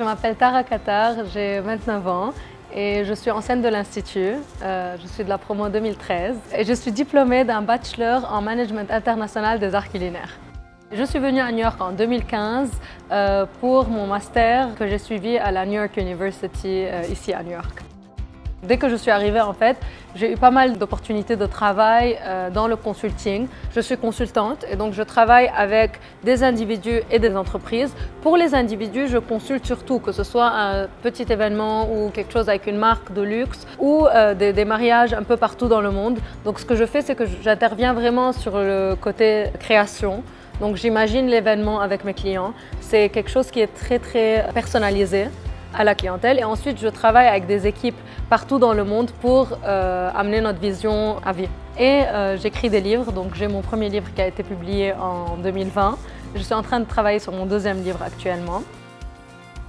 Je m'appelle Tara Qatar, j'ai 29 ans et je suis ancienne de l'Institut. Je suis de la promo 2013 et je suis diplômée d'un bachelor en management international des arts culinaires. Je suis venue à New York en 2015 pour mon master que j'ai suivi à la New York University ici à New York. Dès que je suis arrivée, en fait, j'ai eu pas mal d'opportunités de travail dans le consulting. Je suis consultante et donc je travaille avec des individus et des entreprises. Pour les individus, je consulte surtout, que ce soit un petit événement ou quelque chose avec une marque de luxe ou des mariages un peu partout dans le monde. Donc ce que je fais, c'est que j'interviens vraiment sur le côté création. Donc j'imagine l'événement avec mes clients. C'est quelque chose qui est très personnalisé à la clientèle et ensuite je travaille avec des équipes partout dans le monde pour amener notre vision à vie. Et j'écris des livres, donc j'ai mon premier livre qui a été publié en 2020. Je suis en train de travailler sur mon deuxième livre actuellement.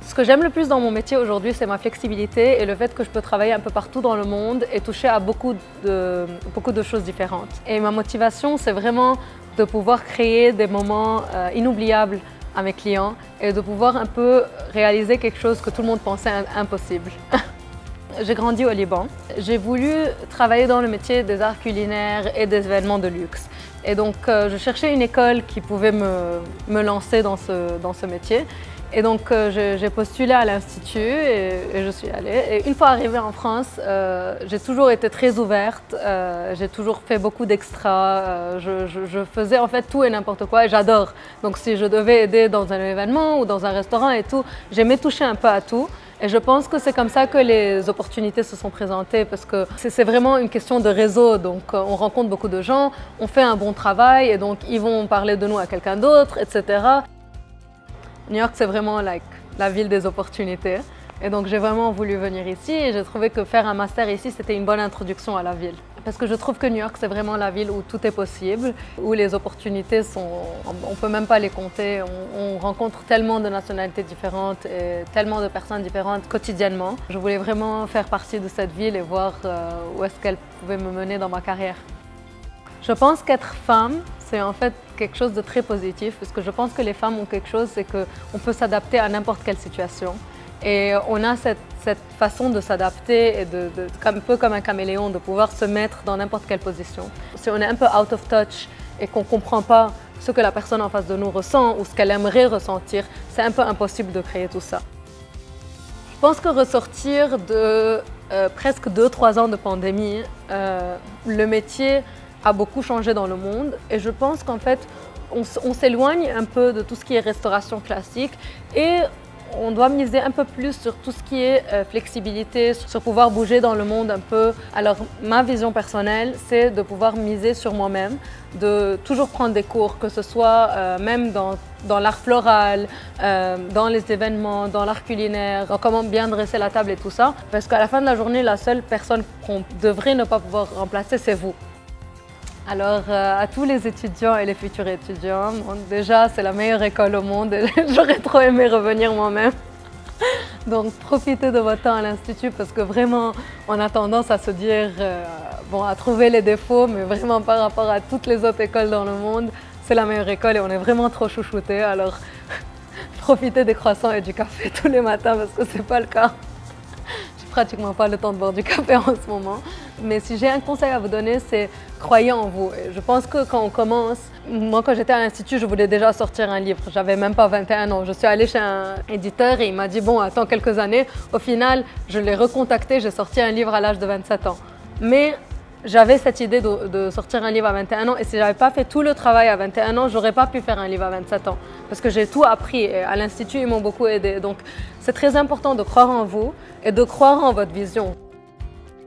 Ce que j'aime le plus dans mon métier aujourd'hui, c'est ma flexibilité et le fait que je peux travailler un peu partout dans le monde et toucher à beaucoup de choses différentes. Et ma motivation, c'est vraiment de pouvoir créer des moments inoubliables à mes clients et de pouvoir un peu réaliser quelque chose que tout le monde pensait impossible. J'ai grandi au Liban. J'ai voulu travailler dans le métier des arts culinaires et des événements de luxe. Et donc, je cherchais une école qui pouvait me lancer dans ce métier. Et donc, j'ai postulé à l'Institut et je suis allée. Et une fois arrivée en France, j'ai toujours été très ouverte. J'ai toujours fait beaucoup d'extras. Je faisais en fait tout et n'importe quoi et j'adore. Donc, si je devais aider dans un événement ou dans un restaurant et tout, j'aimais toucher un peu à tout. Et je pense que c'est comme ça que les opportunités se sont présentées parce que c'est vraiment une question de réseau. Donc, on rencontre beaucoup de gens, on fait un bon travail et donc ils vont parler de nous à quelqu'un d'autre, etc. New York, c'est vraiment la ville des opportunités. Et donc, j'ai vraiment voulu venir ici et j'ai trouvé que faire un master ici, c'était une bonne introduction à la ville. Parce que je trouve que New York, c'est vraiment la ville où tout est possible, où les opportunités sont... On ne peut même pas les compter. On rencontre tellement de nationalités différentes et tellement de personnes différentes quotidiennement. Je voulais vraiment faire partie de cette ville et voir où est-ce qu'elle pouvait me mener dans ma carrière. Je pense qu'être femme, c'est en fait quelque chose de très positif parce que je pense que les femmes ont quelque chose, c'est qu'on peut s'adapter à n'importe quelle situation. Et on a cette façon de s'adapter et un peu comme un caméléon, de pouvoir se mettre dans n'importe quelle position. Si on est un peu out of touch et qu'on ne comprend pas ce que la personne en face de nous ressent ou ce qu'elle aimerait ressentir, c'est un peu impossible de créer tout ça. Je pense que ressortir de presque 2-3 ans de pandémie, le métier a beaucoup changé dans le monde et je pense qu'en fait, on s'éloigne un peu de tout ce qui est restauration classique et on doit miser un peu plus sur tout ce qui est flexibilité, sur pouvoir bouger dans le monde un peu. Alors, ma vision personnelle, c'est de pouvoir miser sur moi-même, de toujours prendre des cours, que ce soit même dans l'art floral, dans les événements, dans l'art culinaire, dans comment bien dresser la table et tout ça. Parce qu'à la fin de la journée, la seule personne qu'on devrait ne pas pouvoir remplacer, c'est vous. Alors, à tous les étudiants et les futurs étudiants, bon, déjà, c'est la meilleure école au monde et j'aurais trop aimé revenir moi-même. Donc, profitez de votre temps à l'Institut parce que vraiment, on a tendance à se dire, bon, à trouver les défauts, mais vraiment par rapport à toutes les autres écoles dans le monde, c'est la meilleure école et on est vraiment trop chouchoutés. Alors, profitez des croissants et du café tous les matins parce que c'est pas le cas. Pratiquement pas le temps de boire du café en ce moment. Mais si j'ai un conseil à vous donner, c'est croyez en vous. Et je pense que quand on commence, moi quand j'étais à l'Institut, je voulais déjà sortir un livre. J'avais même pas 21 ans. Je suis allée chez un éditeur et il m'a dit bon, attends quelques années. Au final, je l'ai recontacté, j'ai sorti un livre à l'âge de 27 ans. Mais j'avais cette idée de sortir un livre à 21 ans et si j'avais pas fait tout le travail à 21 ans, j'aurais pas pu faire un livre à 27 ans parce que j'ai tout appris et à l'Institut, ils m'ont beaucoup aidé. Donc, c'est très important de croire en vous et de croire en votre vision.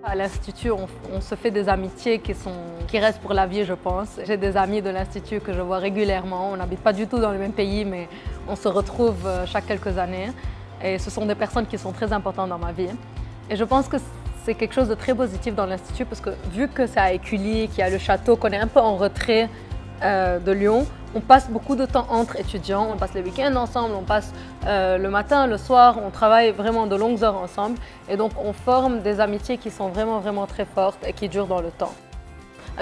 À l'Institut, on se fait des amitiés qui restent pour la vie, je pense. J'ai des amis de l'Institut que je vois régulièrement. On n'habite pas du tout dans le même pays, mais on se retrouve chaque quelques années. Et ce sont des personnes qui sont très importantes dans ma vie. Et je pense que c'est quelque chose de très positif dans l'Institut parce que vu que c'est à Écully, qu'il y a le château, qu'on est un peu en retrait de Lyon, on passe beaucoup de temps entre étudiants, on passe les week-ends ensemble, on passe le matin, le soir, on travaille vraiment de longues heures ensemble et donc on forme des amitiés qui sont vraiment très fortes et qui durent dans le temps.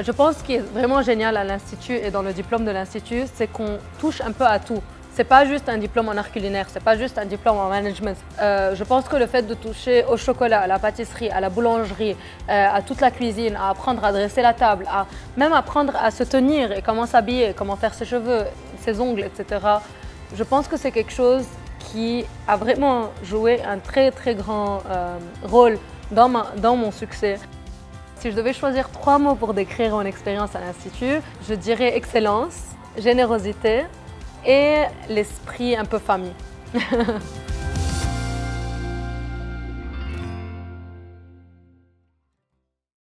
Je pense ce qui est vraiment génial à l'Institut et dans le diplôme de l'Institut, c'est qu'on touche un peu à tout. c'est pas juste un diplôme en art culinaire, c'est pas juste un diplôme en management. Je pense que le fait de toucher au chocolat, à la pâtisserie, à la boulangerie, à toute la cuisine, à apprendre à dresser la table, à même apprendre à se tenir et comment s'habiller, comment faire ses cheveux, ses ongles, etc. Je pense que c'est quelque chose qui a vraiment joué un très très grand rôle dans mon succès. Si je devais choisir 3 mots pour décrire mon expérience à l'Institut, je dirais excellence, générosité et l'esprit un peu famille.